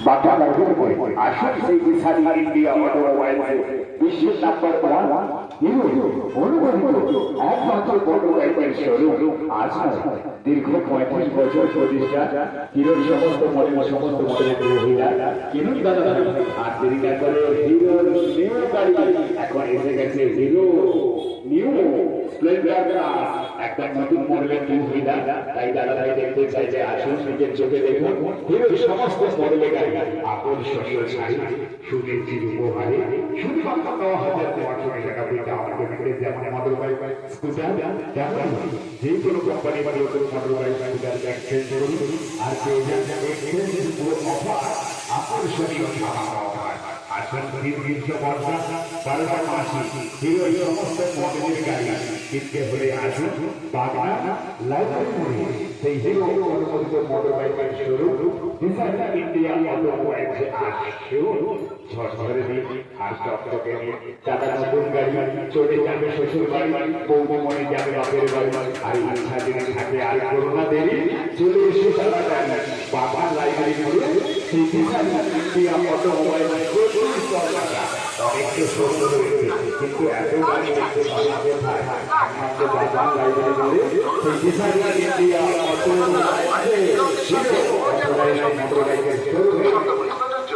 বাটা লাগবে করে আসুন সেই বিশাল ইন্ডিয়া অটোমোবাইল বিশ্বের নাম্বার ওয়ান হিরো অনুমোদিত একমাত্র অটোমোবাইল শোরুম আজ দীর্ঘ 35 বছর প্রতিষ্ঠা হিরোর সমস্ত মডেলের মহিলা কিনুন দাদা আর দেরি না করে হিরোর নিউ গাড়ি এখন এসে গেছে হিরো নিউ স্প্লেন্ডার একটা নতুন মডেলের নিউ মহিলা তাই দাদা ভাই দেখতে চাই যে আসুন নিজের চোখে দেখুন হিরোর সমস্ত মডেলের গাড়ি আকর্ষণীয় শাড়ি সুনির্জিত উপহারে শুধুমাত্র 9,900 টাকা দিয়ে আমাদের ভিতরে যেমন মোটর বাইক স্কুটার তেমন যে কোনো কোম্পানি বা নতুন মোটর বাইক স্কুটার এক্সচেঞ্জ করুন আর পেয়ে যাবেন এক্সচেঞ্জের পুরো অফার আকর্ষণীয় অফার আসন দীর্ঘ বর্ষা 12টা মাসি হিরো সমস্ত মডেলের গাড়ি কিনতে হলে আসুন বাগনা লাইব্রেরি মোড়ে সেই হিরো অনুমোদিত মোটর বাইকের শোরুম ডিজাইন ইন্ডিয়া অটোমোবাইলসে আসুন ঝড়ঝড়ে দিন আর চকচকে দাদা নতুন গাড়ি চলে যাবে শ্বশুর বাড়ি বৌমা মনে যাবে বাপের বাড়ি আর ইচ্ছা যদি থাকে আর করোনা দেরি চলে এসে দাদা গাড়ি বাবা লাইব্রেরি মোড়ে সেই ডিজাইন ইন্ডিয়া অটোমোবাইল অনেকটা সুন্দর হয়েছে কিন্তু এত গাড়ি দেখতে ভালো কোথায় একমাত্র বাবা লাইব্রেরি মোড়ে সেই ডিজাইন ইন্ডিয়া অটোমোবাইল মোটর বাইকের শোরুমে